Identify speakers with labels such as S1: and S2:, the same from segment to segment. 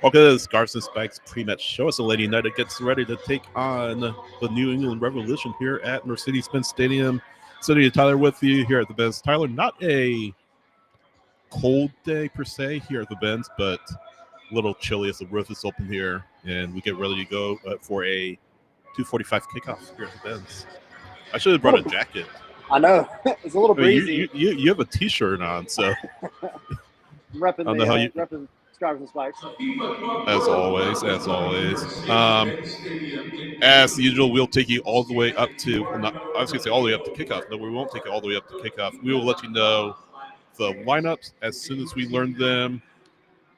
S1: Welcome to the Scarves and Spikes pre-match show. As the Lady United gets ready to take on the New England Revolution here at Mercedes-Benz Stadium. City of Tyler with you here at the Benz. Tyler, not a cold day per se here at the Benz, but a little chilly as the roof is open here, and we get ready to go for a 2:45 kickoff here at the Benz. I should have brought a jacket.
S2: I know. It's a little
S1: I mean,
S2: breezy.
S1: you have a T-shirt on, so
S2: repping repping Scarves and Spikes.
S1: As always. As usual, we'll take you all the way up to, I was going to say all the way up to kickoff. No, we won't take you all the way up to kickoff. We will let you know the lineups as soon as we learn them,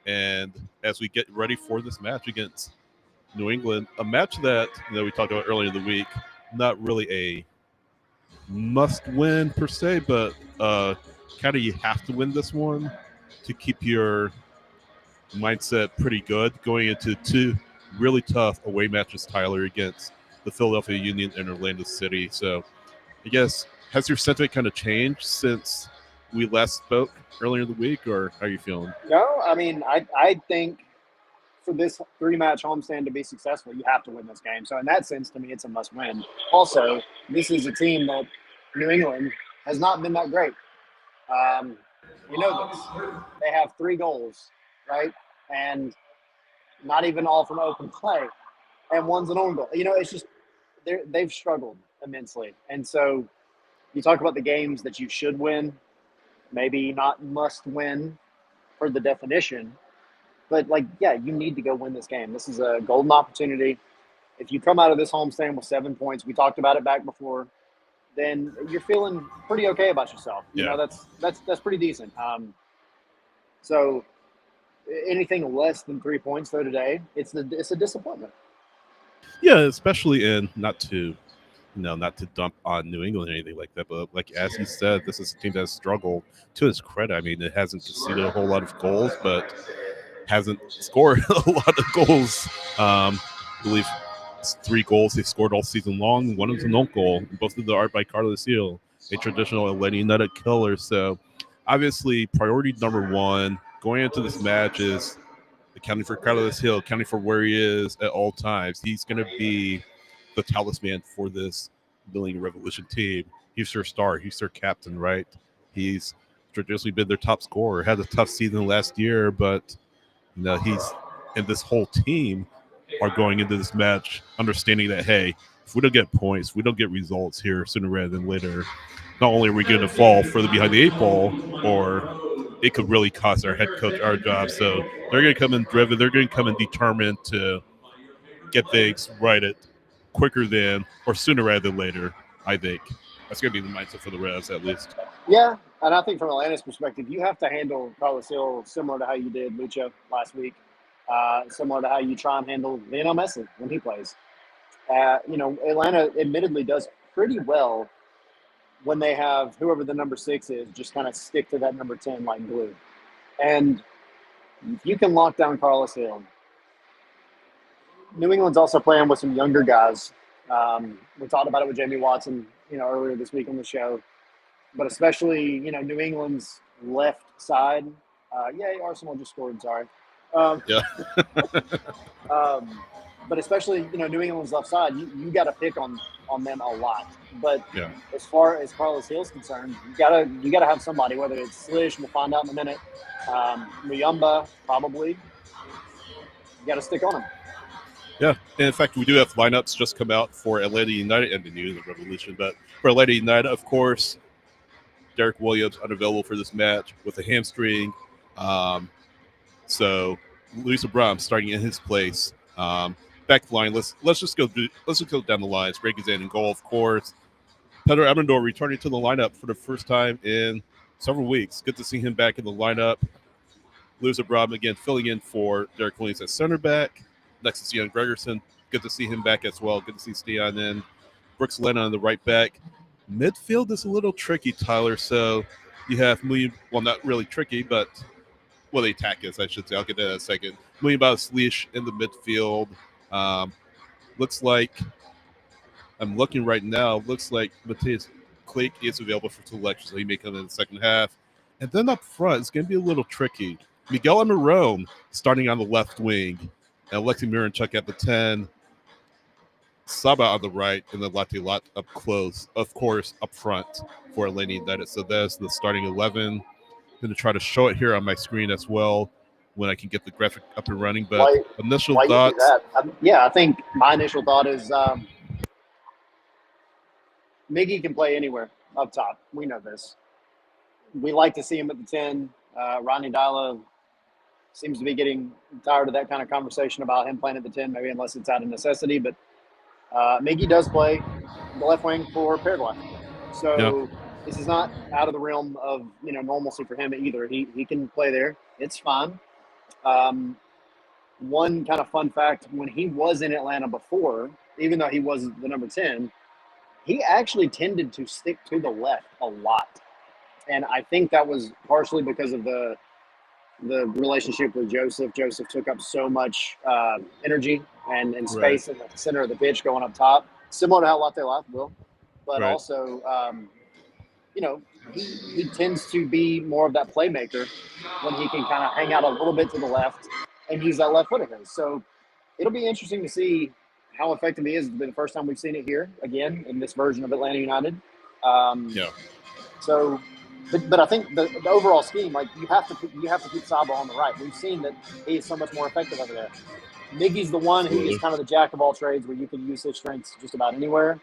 S1: and as we get ready for this match against New England, a match that we talked about earlier in the week, not really a must-win per se, but kind of you have to win this one to keep your mindset pretty good going into two really tough away matches, Tyler, against the Philadelphia Union and Orlando City. So I guess, has your sentiment kind of changed since we last spoke earlier in the week, or how are you feeling?
S2: No, I mean, I think for this three-match homestand to be successful, you have to win this game. So in that sense, to me, it's a must-win. Also, this is a team that New England has not been that great. You know this. They have 3 goals, right? And not even all from open play. And one's an own goal. It's just they've struggled immensely. And so you talk about the games that you should win, maybe not must win for the definition, but you need to go win this game. This is a golden opportunity. If you come out of this homestand with 7 points, we talked about it back before, then you're feeling pretty okay about yourself. You know, that's pretty decent. So anything less than 3 points though today, it's a disappointment.
S1: Yeah, especially in not to dump on New England or anything like that, but like as you said, this is a team that has struggled. To its credit, I mean, it hasn't conceded a whole lot of goals, but hasn't scored a lot of goals. I believe it's 3 goals they scored all season long. One of them's an own goal. Both of them are by Carlos Hill, a traditional Atlanta United killer. So obviously, priority number 1 going into this match is accounting for Carlos Hill, accounting for where he is at all times. He's going to be the talisman for this Millennium Revolution team. He's their star. He's their captain, right? He's traditionally been their top scorer. Had a tough season last year, but he's and this whole team are going into this match understanding that, hey, if we don't get points, we don't get results here sooner rather than later, not only are we going to fall further behind the 8 ball, or it could really cost our head coach our job. So they're going to come in driven. They're going to come in determined to get things righted quicker than or sooner rather than later. I think that's going to be the mindset for the Revs, at least.
S2: Yeah, and I think from Atlanta's perspective, you have to handle Carlos Hill similar to how you did Lucha last week, similar to how you try and handle Lionel Messi when he plays. Atlanta admittedly does pretty well when they have whoever the number 6 is just kind of stick to that number 10 like glue. And if you can lock down Carlos Hill, New England's also playing with some younger guys. We talked about it with Jamie Watson, earlier this week on the show. But especially, New England's left side. Arsenal just scored, sorry. But especially, New England's left side, you got to pick on them a lot. But as far as Carlos Hill's concerned, you gotta have somebody, whether it's Slish, we'll find out in a minute, Muyumba, probably. You got to stick on him.
S1: Yeah, and in fact, we do have lineups just come out for Atlanta United and the New England Revolution. But for Atlanta United, of course, Derek Williams unavailable for this match with a hamstring. So Luis Abram starting in his place. Back line, let's just go down the lines. Greg is in goal, of course. Pedro Amandor returning to the lineup for the first time in several weeks. Good to see him back in the lineup. Luis Abram again filling in for Derek Williams at center back. Next to Stian Gregerson. Good to see him back as well. Good to see Stian in. Brooks Lennon on the right back. Midfield is a little tricky, Tyler. So you have not really tricky, but the attack is, I should say. I'll get that in a second. Leash in the midfield. Looks like I'm looking right now. Looks like Matthias Klake is available for selection, so he may come in the second half. And then up front, it's going to be a little tricky. Miguel Amarone starting on the left wing, and Alexei Miranchuk at the 10, Saba on the right, and then Latte Lat up close, of course, up front for Atlanta United. So that's the starting 11. I'm going to try to show it here on my screen as well when I can get the graphic up and running. But initial
S2: While you do
S1: thoughts.
S2: that, I think my initial thought is Miggy can play anywhere up top. We know this. We like to see him at the 10. Ronnie Dyla seems to be getting tired of that kind of conversation about him playing at the 10, maybe unless it's out of necessity. But Miggy does play the left wing for Paraguay. So this is not out of the realm of normalcy for him either. He can play there. It's fine. One kind of fun fact, when he was in Atlanta before, even though he was the number 10, he actually tended to stick to the left a lot. And I think that was partially because of the relationship with Joseph. Joseph took up so much energy and space in the center of the pitch going up top, similar to how Latte Life will. But also, he tends to be more of that playmaker when he can kind of hang out a little bit to the left and use that left foot of his. So it'll be interesting to see how effective he is. It's been the first time we've seen it here again in this version of Atlanta United. So, but I think the overall scheme, like you have to keep Saba on the right. We've seen that he is so much more effective over there. Miggy's the one who is kind of the jack of all trades, where you can use his strengths just about anywhere.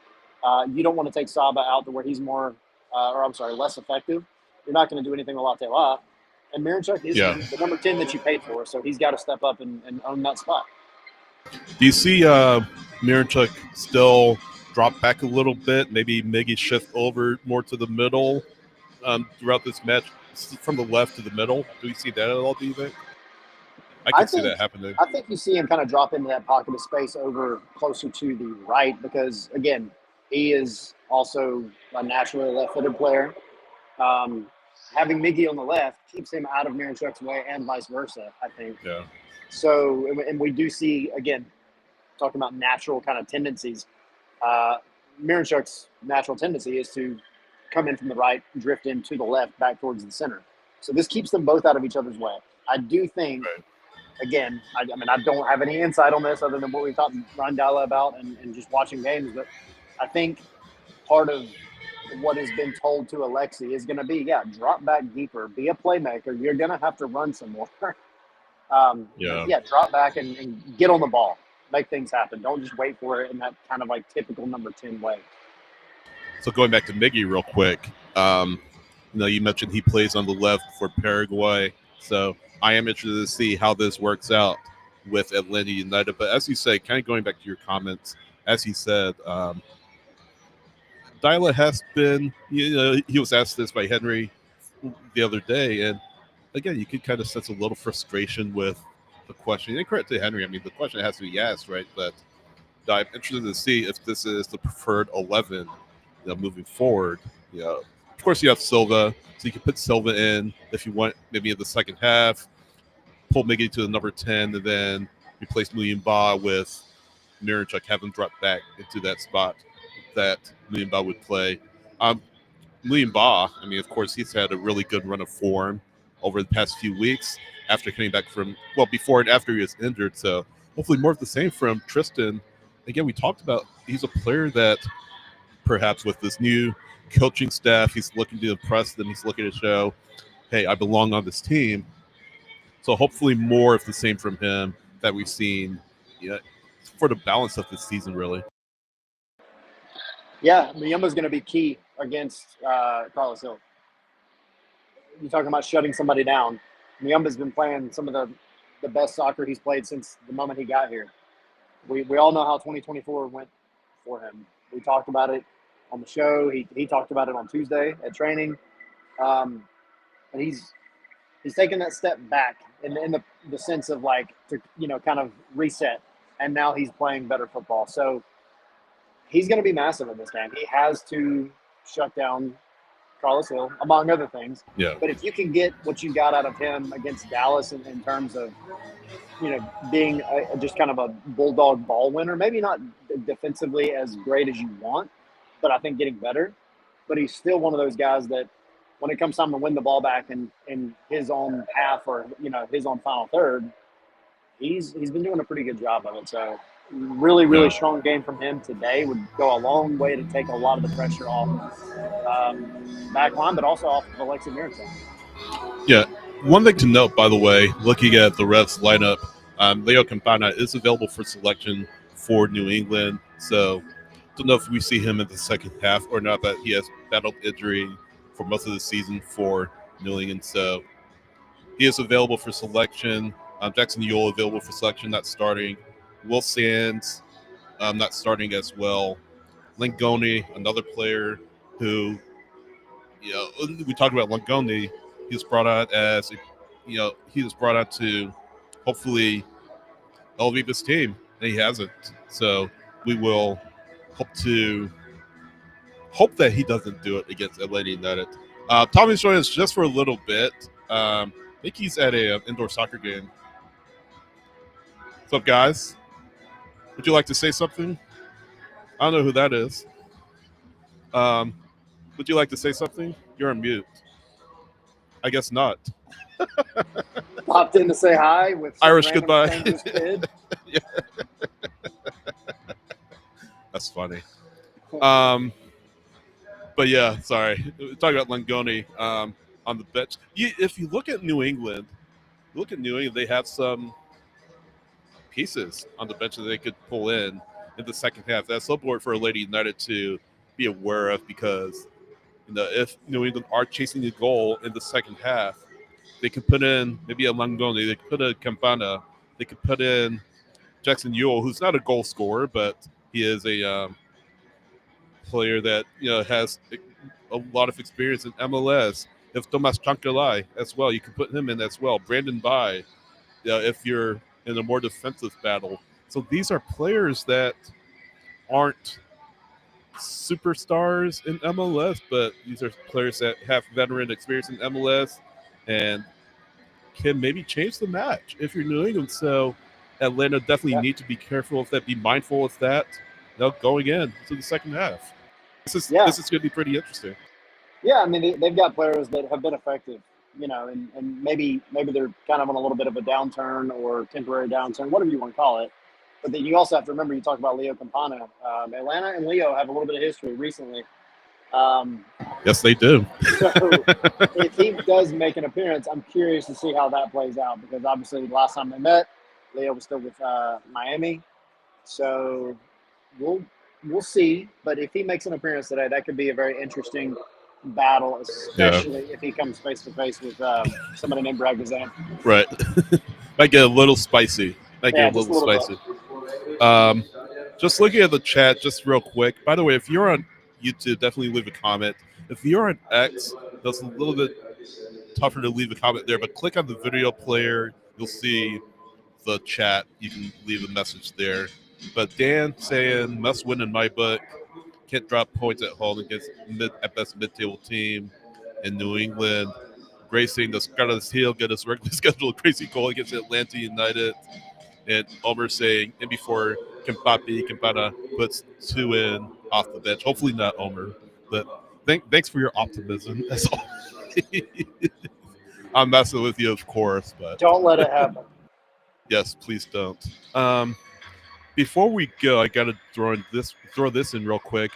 S2: You don't want to take Saba out to where he's less effective. You're not going to do anything with Latte La. And Miranchuk is the number 10 that you paid for, so he's got to step up and own that spot.
S1: Do you see Miranchuk still drop back a little bit? Maybe Miggy shift over more to the middle throughout this match, from the left to the middle? Do you see that at all, do you think? I can see that happening.
S2: I think you see him kind of drop into that pocket of space over closer to the right because, again, he is also a naturally left-footed player. Having Miggy on the left keeps him out of Miranchuk's way and vice versa, I think.
S1: Yeah.
S2: So, and we do see, again, talking about natural kind of tendencies, Miranchuk's natural tendency is to come in from the right, drift in to the left, back towards the center. So this keeps them both out of each other's way. I do think, again, I don't have any insight on this other than what we talked Rondala about and just watching games, but I think part of what has been told to Alexi is going to be, drop back deeper, be a playmaker. You're going to have to run some more. Drop back and get on the ball. Make things happen. Don't just wait for it in that kind of like typical number 10 way.
S1: So going back to Miggy real quick, you mentioned he plays on the left for Paraguay. So I am interested to see how this works out with Atlanta United. But as you say, kind of going back to your comments, as he said, Dyla has been, he was asked this by Henry the other day. And again, you could kind of sense a little frustration with the question. And credit to Henry, the question has to be asked, right? But I'm interested to see if this is the preferred 11 moving forward. Of course, you have Silva, so you can put Silva in if you want, maybe in the second half, pull Miggy to the number 10, and then replace Muyimba with Miranchuk, have him drop back into that spot that Muyimba would play. Muyimba, of course, he's had a really good run of form over the past few weeks after coming back from, before and after he was injured. So hopefully more of the same from Tristan. Again, we talked about he's a player that perhaps with this new coaching staff, he's looking to impress them. He's looking to show, hey, I belong on this team. So hopefully more of the same from him that we've seen for the balance of this season, really.
S2: Yeah, Muyimba's going to be key against Carlos Hill. You're talking about shutting somebody down. Muyimba's been playing some of the best soccer he's played since the moment he got here. We all know how 2024 went for him. We talked about it on the show. He talked about it on Tuesday at training. And he's taken that step back in the sense of like to kind of reset. And now he's playing better football. So he's going to be massive in this game. He has to shut down Carlos Hill, among other things.
S1: Yeah.
S2: But if you can get what you got out of him against Dallas in terms of, being just kind of a bulldog ball winner, maybe not defensively as great as you want, but I think getting better. But he's still one of those guys that when it comes time to win the ball back in his own half or his own final third, he's been doing a pretty good job of it. So really
S1: Yeah.
S2: strong game from him today would go a long way to take a lot of the pressure off back line, but also off of Alexi Mirotic.
S1: Yeah. One thing to note, by the way, looking at the Revs lineup, Leo Campana is available for selection for New England. So don't know if we see him in the second half or not, but he has battled injury for most of the season for New England. So he is available for selection. Jackson Yule available for selection, not starting. Will Sands not starting as well. Langoni, another player who, we talked about Langoni. He was brought out he was brought out to hopefully elevate this team, and he hasn't. So we will hope that he doesn't do it against Atlanta United. Tommy's joining us just for a little bit. I think he's at a indoor soccer game. What's up, guys? Would you like to say something? I don't know who that is. Um, would you like to say something? You're on mute. I guess not.
S2: Popped in to say hi with some
S1: Irish
S2: random
S1: goodbye.
S2: stranger's kid.
S1: Yeah, that's funny. Um, but yeah, sorry. Talking about Langoni on the bench. If you look at New England, they have some pieces on the bench that they could pull in the second half. That's something for Lady United to be aware of because if New England are chasing a goal in the second half, they could put in maybe a Langoni, they could put a Campana, they could put in Jackson Yule, who's not a goal scorer, but he is a player that has a lot of experience in MLS. If Tomas Chankalai as well, you can put him in as well. Brandon Bai, if you're in a more defensive battle. So these are players that aren't superstars in MLS, but these are players that have veteran experience in MLS and can maybe change the match if you're New England. So Atlanta definitely
S2: Yeah,
S1: need to be careful of that, be mindful of that. Going into the second half.
S2: yeah,
S1: This is going to be pretty interesting.
S2: yeah. I mean, they've got players that have been effective, and maybe they're kind of on a little bit of a downturn or temporary downturn, whatever you want to call it. But then you also have to remember, you talk about Leo Campana. Atlanta and Leo have a little bit of history recently. Um,
S1: Yes, they do.
S2: so if he does make an appearance, I'm curious to see how that plays out because obviously the last time they met, Leo was still with Miami. So we'll we'll see. But if he makes an appearance today, that could be a very interesting battle,
S1: Yeah,
S2: especially if he comes face to face with somebody named Brad Gazan.
S1: right. Might get a little spicy. Might get
S2: Yeah,
S1: a
S2: just a
S1: little
S2: little
S1: spicy.
S2: bit.
S1: Um, just looking at the chat, just real quick. By the way, if you're on YouTube, definitely leave a comment. If you're on X, that's a little bit tougher to leave a comment there, but click on the video player. You'll see the chat. You can leave a message there. But Dan saying must win in my book. Can't drop points at home against at best mid-table team in New England. Gracing the Scarves heel get us regularly scheduled crazy goal against Atlanta United. And Omer saying, and before Campana puts two in off the bench. Hopefully not Omer, but thanks for your optimism. As always. I'm messing with you, of course, but
S2: Don't let it happen.
S1: yes, please don't. Before we go, I gotta throw this in real quick.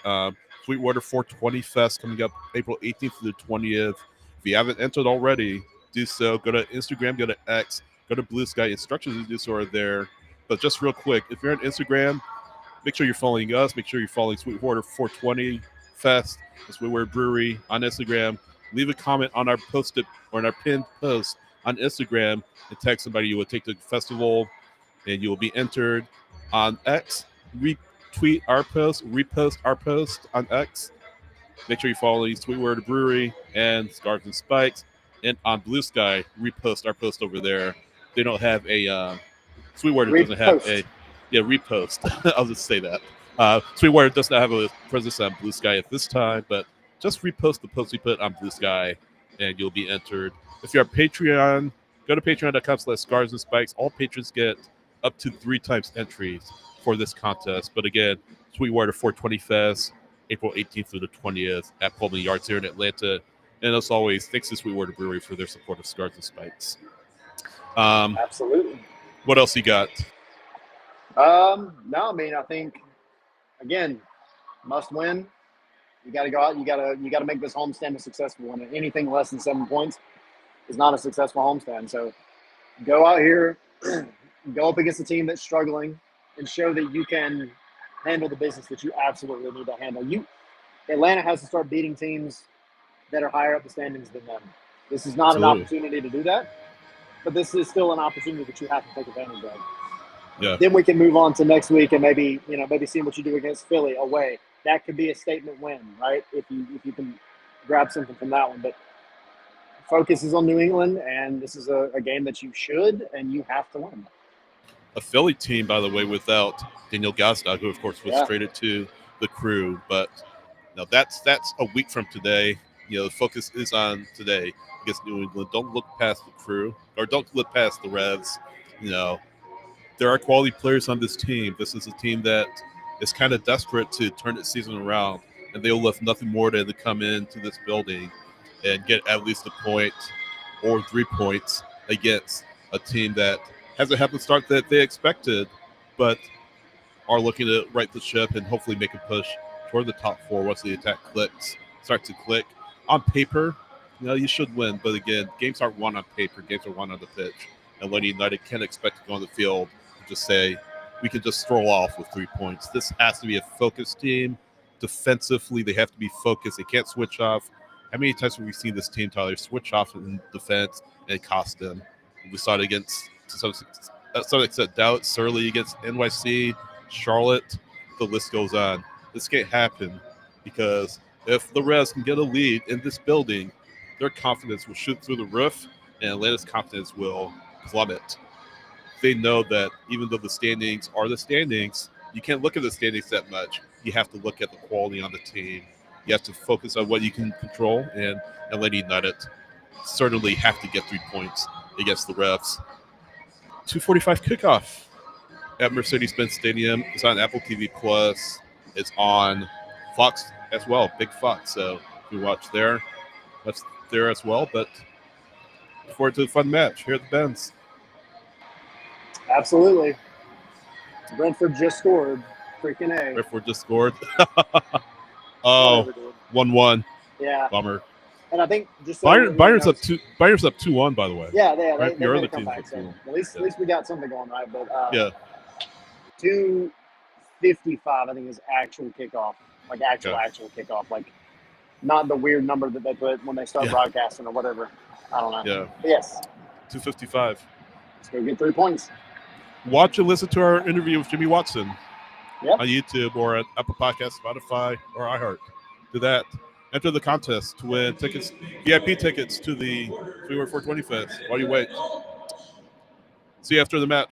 S1: Sweetwater 420 Fest coming up April 18th to the 20th. If you haven't entered already, do so. Go to Instagram, go to X, go to Blue Sky. Instructions to do so are there. But just real quick, if you're on Instagram, make sure you're following us. Make sure you're following Sweetwater 420 Fest, the Sweetwater Brewery on Instagram. Leave a comment on our posted or on our pinned post on Instagram and tag somebody you would take to the festival, and you will be entered on X. Retweet our post, repost our post on X. Make sure you follow Sweetwater Brewery and Scarves and Spikes. And on Blue Sky, repost our post over there. They don't have a Sweetwater doesn't have a
S2: Repost.
S1: repost. I'll just say that. Sweetwater does not have a presence on Blue Sky at this time, but just repost the post we put on Blue Sky, and you'll be entered. If you're on Patreon, go to patreon.com/Scarves and Spikes. All patrons get up to 3 times entries for this contest. But again, Sweetwater 420 Fest, April 18th through the 20th at Pullman Yards here in Atlanta. And as always, thanks to Sweetwater Brewery for their support of Scarves and Spikes.
S2: Absolutely.
S1: What else you got?
S2: No, I mean, I think again, must win. You got to go out. You got to make this homestand a successful one. And anything less than 7 points is not a successful homestand. So go out here, go up against a team that's struggling, and show that you can handle the business that you absolutely need to handle. Atlanta has to start beating teams that are higher up the standings than them. This is not an
S1: Absolutely.
S2: opportunity to do that, but this is still an opportunity that you have to take advantage of.
S1: Yeah.
S2: Then we can move on to next week and maybe see what you do against Philly away. That could be a statement win, right? If you can grab something from that one. But focus is on New England, and this is a game that you should and you have to win.
S1: A Philly team, by the way, without Daniel Gazdag, who of course was
S2: Yeah.
S1: traded to the Crew. But now that's a week from today. The focus is on today against New England. Don't look past the Crew, or don't look past the Revs. There are quality players on this team. This is a team that is kind of desperate to turn its season around, and they'll left nothing more than to come into this building and get at least a point or 3 points against a team that hasn't had the start that they expected, but are looking to right the ship and hopefully make a push toward the top four once the attack starts to click. On paper, you should win, but again, games aren't won on paper. Games are won on the pitch. And Atlanta United can't expect to go on the field and just say, we can just stroll off with 3 points. This has to be a focused team. Defensively, they have to be focused. They can't switch off. How many times have we seen this team, Tyler, switch off in defense and it cost them? We saw it against, to some extent, Dallas, Surly against NYC, Charlotte, the list goes on. This can't happen because if the Reds can get a lead in this building, their confidence will shoot through the roof, and Atlanta's confidence will plummet. They know that even though the standings are the standings, you can't look at the standings that much. You have to look at the quality on the team. You have to focus on what you can control, and Atlanta United certainly have to get 3 points against the Revs. 2:45 kickoff at Mercedes-Benz Stadium. It's on Apple TV Plus. It's on Fox as well, Big Fox. So if you watch there, that's there as well. But look forward to a fun match here at the Benz.
S2: Absolutely. Brentford just scored. Freaking A.
S1: Brentford just scored. Oh, 1-1.
S2: Yeah.
S1: Bummer.
S2: And I think just so
S1: Bayern's up 2-1, by the way.
S2: Yeah, they
S1: Right?
S2: made
S1: Your other
S2: a comeback.
S1: team's up 2-1.
S2: At least we got something going right. But
S1: Yeah.
S2: 2:55, I think, is actual kickoff. Like actual kickoff. Like not the weird number that they put when they start broadcasting or whatever. I don't know.
S1: Yeah.
S2: But yes.
S1: 2:55.
S2: Let's go get 3 points.
S1: Watch and listen to our interview with Jimmy Watson
S2: Yep.
S1: on YouTube or at Apple Podcasts, Spotify, or iHeart. Do that. Enter the contest to win tickets, VIP tickets to the Freeway 420 Fest. While you wait. See you after the match.